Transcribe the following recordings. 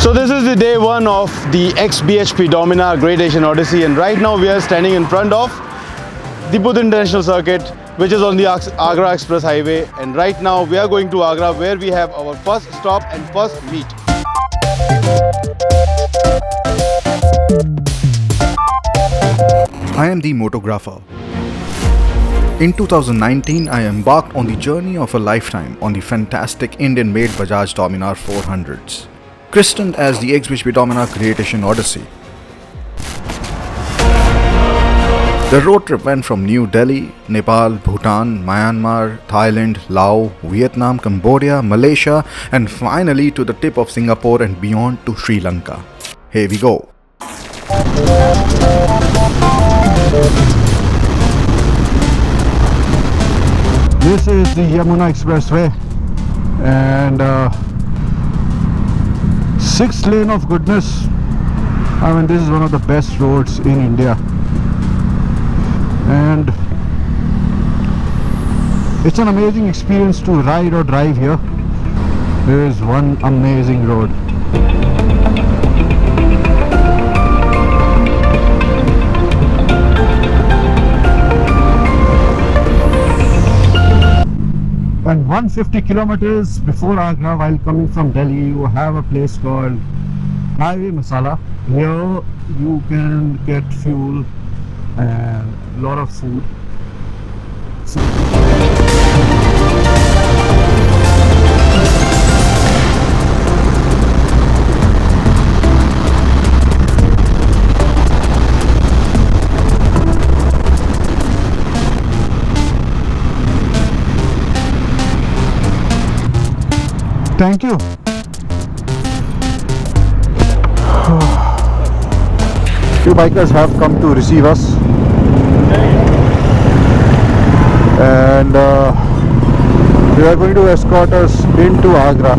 So this is the day one of the xBhp Dominar Great Asian Odyssey, and right now we are standing in front of the Budh International Circuit, which is on the Agra Express Highway. And right now we are going to Agra, where we have our first stop and first meet. I am the MotoGrapher. In 2019, I embarked on the journey of a lifetime on the fantastic Indian-made Bajaj Dominar 400s, christened as the xBhp Dominar Great Asian Odyssey. The road trip went from New Delhi, Nepal, Bhutan, Myanmar, Thailand, Laos, Vietnam, Cambodia, Malaysia, and finally to the tip of Singapore and beyond to Sri Lanka. Here we go. This is the Yamuna Expressway, and 6 lane of goodness. I mean, this is one of the best roads in India, and it's an amazing experience to ride or drive here. There is one amazing road. And 150 kilometers before Agra, while coming from Delhi, you have a place called Highway Masala. Here you can get fuel and a lot of food. Thank you. Few bikers have come to receive us, and they are going to escort us into Agra,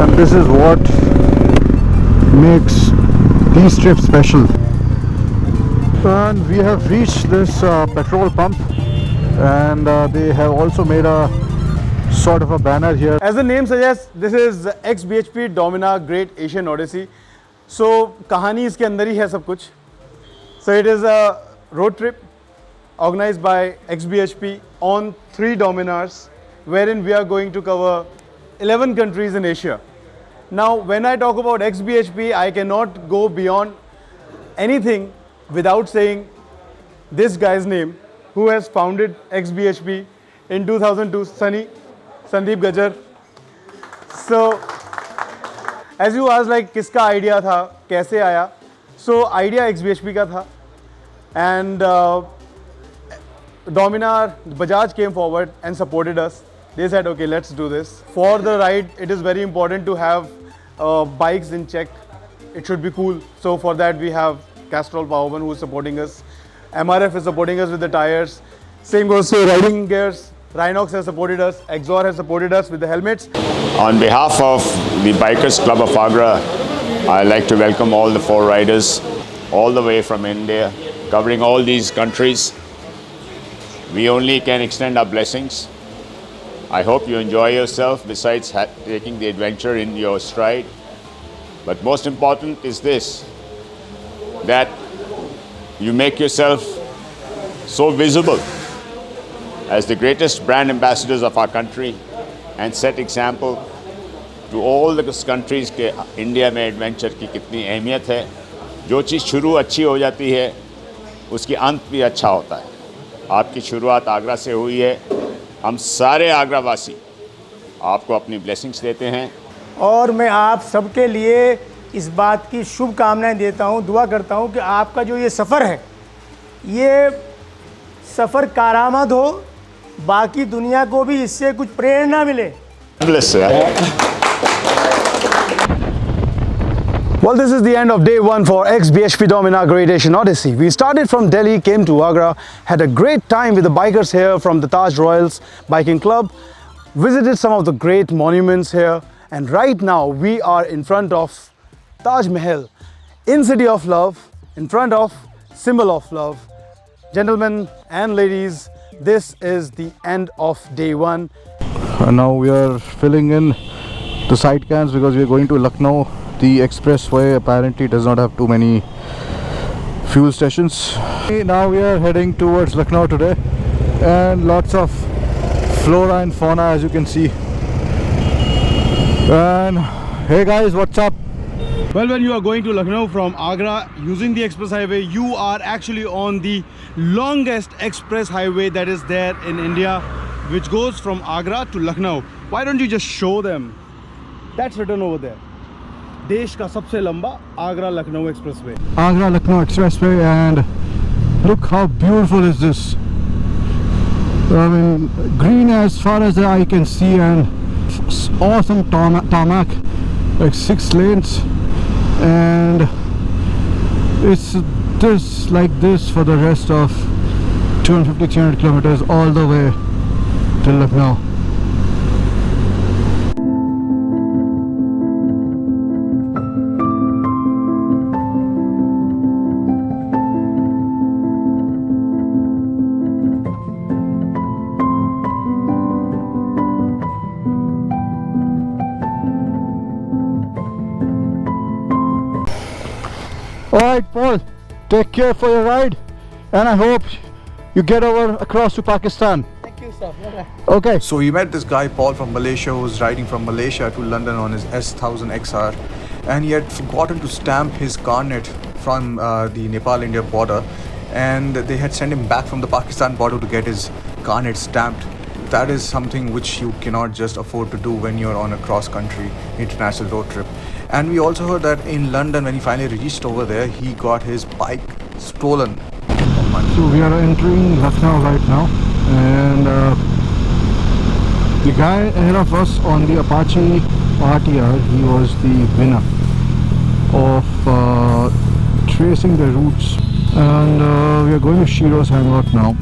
and this is what makes these trips special. And we have reached this petrol pump, and they have also made a sort of a banner here. As the name suggests, this is xBhp Dominar Great Asian Odyssey. So कहानी इसके अंदर ही है सब कुछ. So it is a road trip organized by xBhp on 3 Dominars, wherein we are going to cover 11 countries in Asia. Now when I talk about xBhp, I cannot go beyond anything without saying this guy's name, who has founded xBhp in 2002, Sandeep Gajjar. So as you asked, like किसका idea था, कैसे आया? So idea xBhp का था, and Dominar, Bajaj came forward and supported us. They said, okay, let's do this. For the ride, it is very important to have bikes in check. It should be cool. So for that, we have Castrol Powerman, who is supporting us. MRF is supporting us with the tires. Same goes to riding gears. Rhinox has supported us, Exor has supported us with the helmets. On behalf of the Bikers Club of Agra, I'd like to welcome all the 4 riders, all the way from India, covering all these countries. We only can extend our blessings. I hope you enjoy yourself, besides taking the adventure in your stride. But most important is this, that you make yourself so visible as the greatest brand ambassadors of our country, and set example to all the countries के India में adventure की कितनी अहमियत है. जो चीज़ शुरू अच्छी हो जाती है, उसकी अंत भी अच्छा होता है. आपकी शुरुआत आगरा से हुई है. हम सारे आगरावासी आपको अपनी ब्लेसिंग्स देते हैं, और मैं आप सबके लिए इस बात की शुभकामनाएं देता हूं, दुआ करता हूं कि आपका जो ये सफ़र है, ये सफ़र कारामद हो, बाकी दुनिया को भी इससे कुछ प्रेरणा मिले. Well, this is the end of day one for xBhp Dominar Great Asian Odyssey. We started from Delhi, came to Agra, had a great time with the bikers here from the Taj Royals Biking Club, visited some of the great monuments here, and right now we are in front of Taj Mahal, in City of Love, in front of Symbol of Love. Gentlemen and ladies, this is the end of day one. And now we are filling in to side cans because we're going to Lucknow. The expressway apparently does not have too many fuel stations. Now we are heading towards Lucknow today, and lots of flora and fauna, as you can see. And hey guys, what's up? Well, when you are going to Lucknow from Agra using the express highway, you are actually on the longest express highway that is there in India, which goes from Agra to Lucknow. Why don't you just show them? That's written over there. देश का सबसे लंबा Agra Lucknow expressway. Agra Lucknow Expressway, and look how beautiful is this. I mean, green as far as the eye can see, and awesome tarmac, like 6 lanes, and it's this like this for the rest of 250-300 kilometers all the way to Lucknow. Alright Paul, take care for your ride, and I hope you get over across to Pakistan. Thank you, sir. Okay. So we met this guy Paul from Malaysia who was riding from Malaysia to London on his S1000 XR, and he had forgotten to stamp his carnet from the Nepal-India border, and they had sent him back from the Pakistan border to get his carnet stamped. That is something which you cannot just afford to do when you're on a cross-country international road trip. And we also heard that in London, when he finally reached over there, he got his bike stolen. So we are entering Lucknow right now, and the guy ahead of us on the Apache RTR, he was the winner of tracing the routes, and we are going to Shiro's hangout now.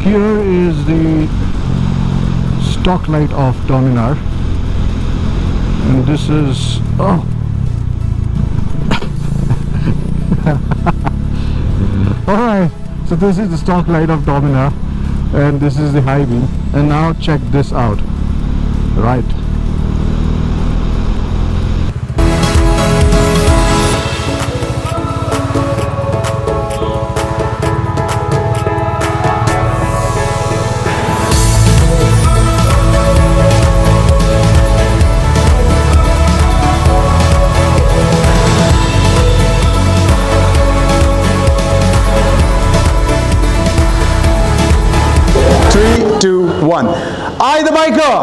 Here is the stock light of Dominar, and this is alright, so this is the stock light of Dominar, and this is the high beam, and now check this out. Right, One. I the biker!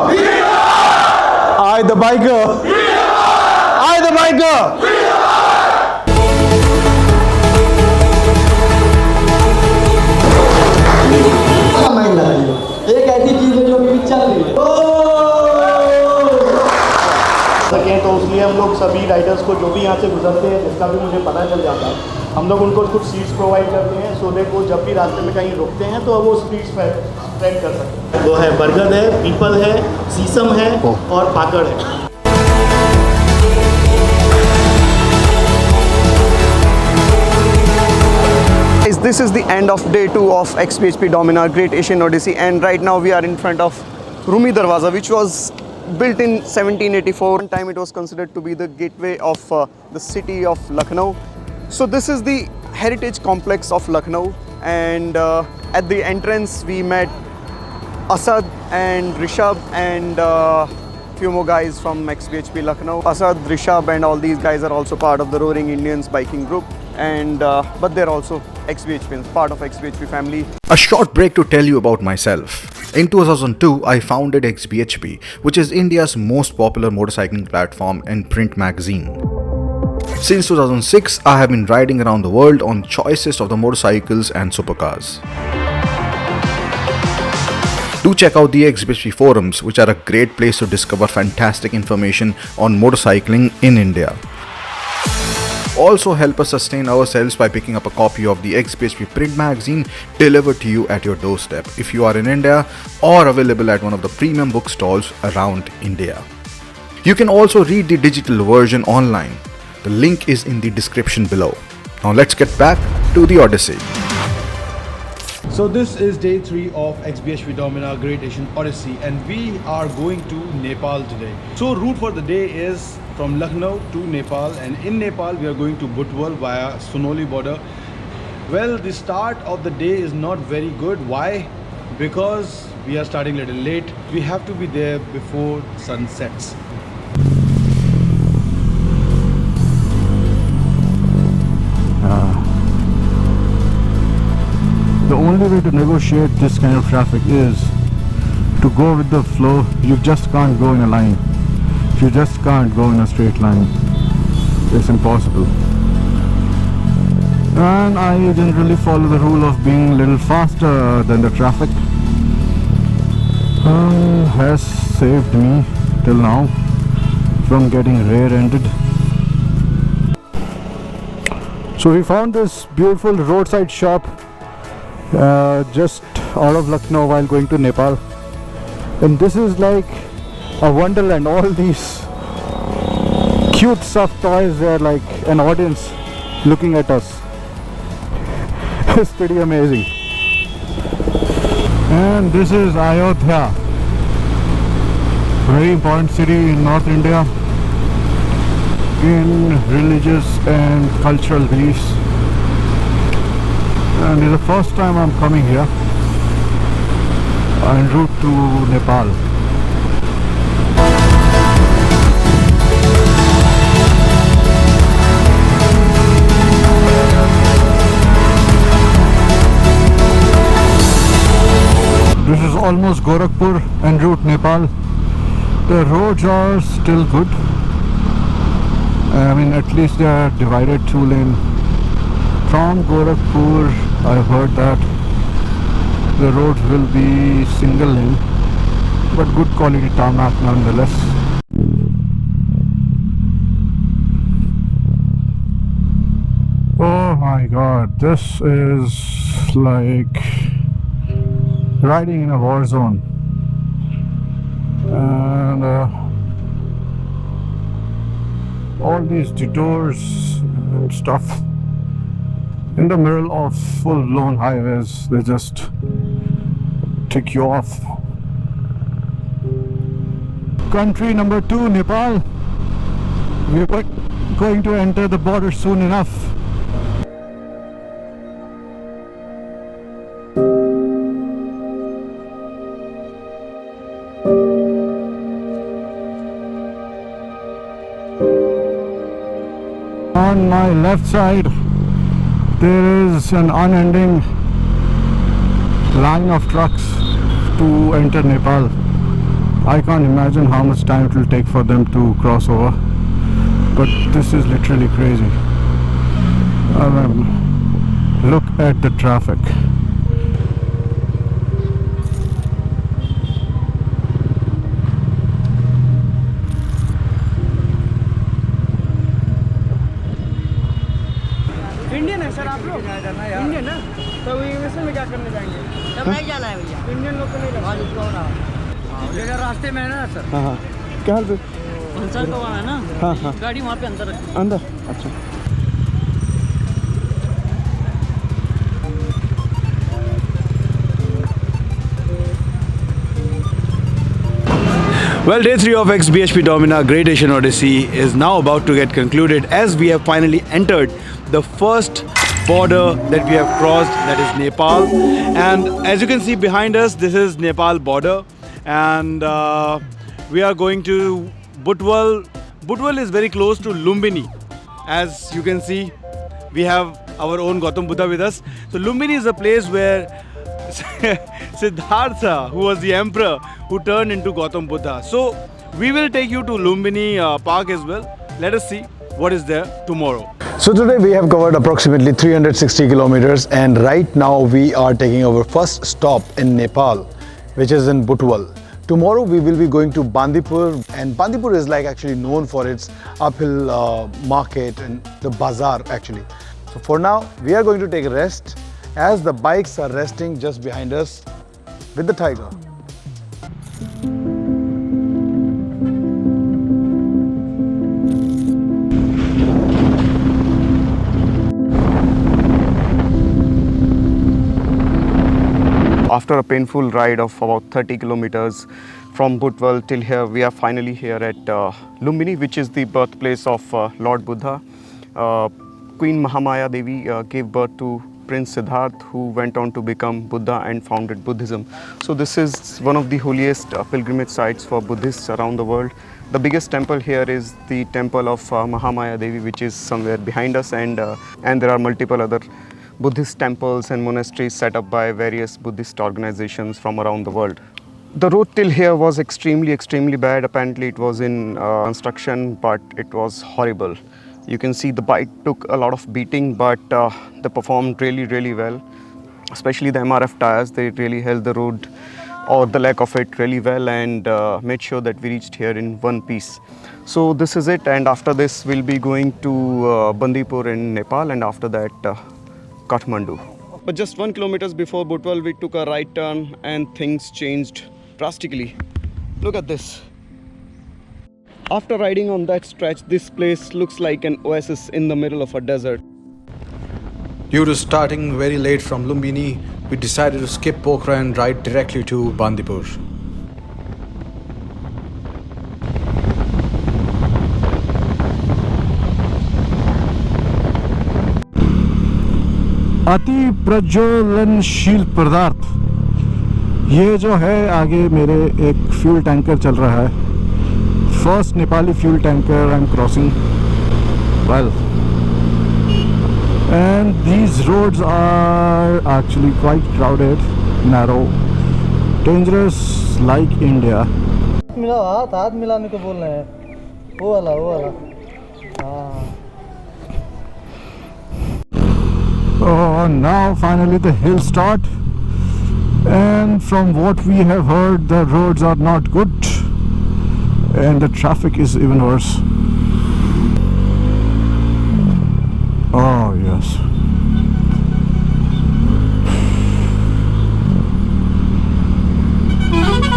I the biker! I the biker! एक ऐसी चीज है जो अभी भी चल रही है सकें तो इसलिए हम लोग सभी राइडर्स को जो भी यहाँ से गुजरते हैं जिसका भी मुझे पता चल जाता है, हम लोग उनको कुछ सीट्स प्रोवाइड करते हैं सो दैट वो जब भी रास्ते में कहीं रुकते हैं तो वो स्पीड स्प्रेड कर सकते हैं. वो है बरगद है, पीपल है, शीशम है और पाकड़ है. This is the end of day 2 of xBhp Dominar Great Asian Odyssey, and right now we are in front of Rumi Darwaza, which was built in 1784. One time it was considered to be the gateway of the city of Lucknow. So this is the heritage complex of Lucknow, and at the entrance we met Asad and Rishabh and few more guys from xBhp Lucknow. Asad, Rishabh and all these guys are also part of the Roaring Indians biking group, and but they're also xBhPians, part of xBhP family. A short break to tell you about myself. In 2002, I founded xBhP, which is India's most popular motorcycling platform and print magazine. Since 2006, I have been riding around the world on choicest of the motorcycles and supercars. Do check out the xBhP forums, which are a great place to discover fantastic information on motorcycling in India. Also help us sustain ourselves by picking up a copy of the xBhP print magazine delivered to you at your doorstep if you are in India, or available at one of the premium bookstalls around India. You can also read the digital version online. The link is in the description below. Now let's get back to the Odyssey. So this is day 3 of xBhp Dominar Great Asian Odyssey, and we are going to Nepal today. So route for the day is from Lucknow to Nepal, and in Nepal we are going to Butwal via Sunoli border. Well, the start of the day is not very good. Why? Because we are starting a little late. We have to be there before sun sets. The only way to negotiate this kind of traffic is to go with the flow. You just can't go in a line. You just can't go in a straight line. It's impossible. And I generally follow the rule of being a little faster than the traffic. Has saved me till now from getting rear-ended. So we found this beautiful roadside shop just out of Lucknow while going to Nepal, and this is like a wonderland. All these cute soft toys, they're like an audience looking at us. It's pretty amazing. And this is Ayodhya, very important city in North India in religious and cultural beliefs. And it's the first time I'm coming here en route to Nepal. This is almost Gorakhpur en route Nepal. The roads are still good. I mean, at least they are divided 2-lane. From Gorakhpur, I heard that the roads will be single lane, but good quality tarmac nonetheless. Oh my god, this is like riding in a war zone. And all these detours and stuff in the middle of full-blown highways, they just tick you off. Country number 2, Nepal. We're going to enter the border soon enough. On my left side, there is an unending line of trucks to enter Nepal. I can't imagine how much time it will take for them to cross over, but this is literally crazy. Look at the traffic. Indian है sir आप लोग? Indian ना? तो immigration में क्या करने जाएंगे? तब नहीं जाना है भैया। इंडियन लोग को नहीं हाँ लगता। जिसको ना जगह रास्ते में है ना सर। हाँ हाँ, क्या हाल है? अंसर को वहाँ है ना। हाँ हाँ, गाड़ी वहाँ पे अंदर रखी। अंदर, अच्छा। Well, day 3 of xBhp Dominar Great Asian Odyssey is now about to get concluded, as we have finally entered the first border that we have crossed, that is Nepal. And as you can see behind us, this is Nepal border, and we are going to Butwal. Butwal is very close to Lumbini. As you can see, we have our own Gautam Buddha with us. So Lumbini is a place where Siddhartha, who was the emperor, who turned into Gautam Buddha. So we will take you to Lumbini Park as well. Let us see what is there tomorrow. So today we have covered approximately 360 kilometers, and right now we are taking our first stop in Nepal, which is in Butwal. Tomorrow we will be going to Bandipur, and Bandipur is like actually known for its uphill market and the bazaar actually. So for now we are going to take a rest, as the bikes are resting just behind us with the tiger. after a painful ride of about 30 kilometers from Butwal till here, we are finally here at Lumbini, which is the birthplace of Lord Buddha. Queen Mahamaya Devi gave birth to Prince Siddharth, who went on to become Buddha and founded Buddhism. So this is one of the holiest pilgrimage sites for Buddhists around the world. The biggest temple here is the temple of Mahamaya Devi, which is somewhere behind us, and there are multiple other Buddhist temples and monasteries set up by various Buddhist organizations from around the world. The road till here was extremely bad. Apparently it was in construction, but it was horrible. You can see the bike took a lot of beating, but they performed really well. Especially the MRF tires, they really held the road or the lack of it really well, and made sure that we reached here in one piece. So this is it, and after this we'll be going to Bandipur in Nepal, and after that Kathmandu. But just 1 kilometers before Butwal, we took a right turn and things changed drastically. Look at this. After riding on that stretch, this place looks like an oasis in the middle of a desert. Due to starting very late from Lumbini, we decided to skip Pokhara and ride directly to Bandipur. अति प्रज्वलनशील पदार्थ, ये जो है आगे मेरे एक fuel tanker चल रहा है. First Nepali fuel tanker I'm crossing. Well, and these roads are actually quite crowded, narrow, dangerous like India. मिलाओ, हाथ मिलाने को बोल रहे हैं. वो वाला. हाँ. Oh, now finally the hills start, and from what we have heard, the roads are not good and the traffic is even worse. Oh yes.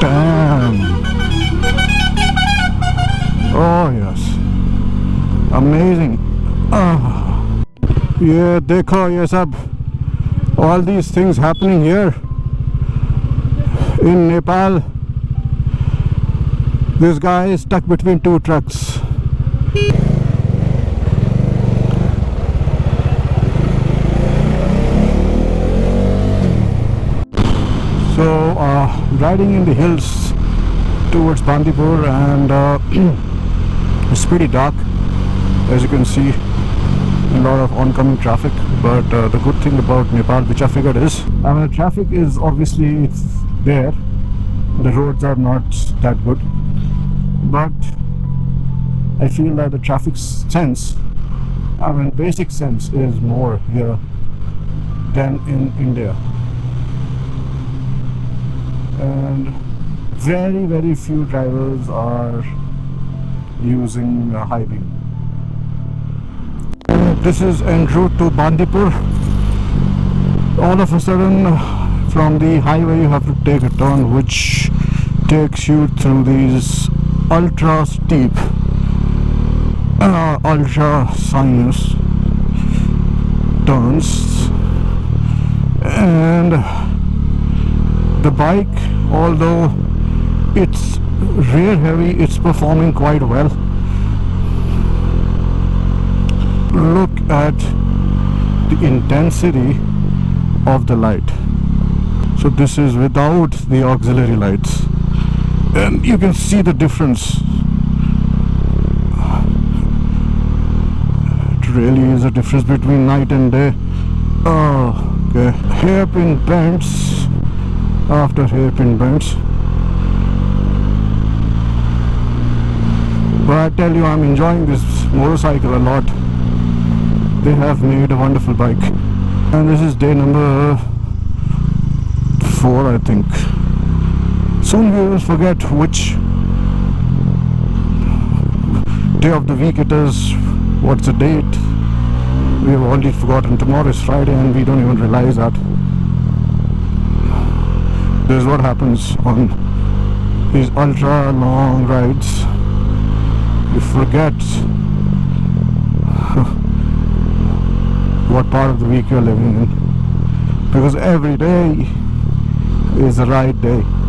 Damn. Oh yes. Amazing. ये देखो ये सब, all these things happening here in Nepal. This guy is stuck between two trucks. So riding in the hills towards Bandipur, and it's pretty dark, as you can see. A lot of oncoming traffic, but the good thing about Nepal, which I figured is, the traffic is obviously it's there. The roads are not that good, but I feel that the traffic sense, basic sense is more here than in India, and very few drivers are using high beam. This is en route to Bandipur. All of a sudden, from the highway you have to take a turn which takes you through these ultra steep, ultra sinuous turns, and the bike, although it's rear heavy, it's performing quite well. Look at the intensity of the light. So this is without the auxiliary lights, and you can see the difference. It really is a difference between night and day. Okay, hairpin bends after hairpin bends. But I tell you, I'm enjoying this motorcycle a lot. They have made a wonderful bike, and this is day number 4, I think. Soon we will forget which day of the week it is, what's the date. We have already forgotten. Tomorrow is Friday and we don't even realize that. This is what happens on these ultra long rides. You forget what part of the week you're living in, because every day is the right day.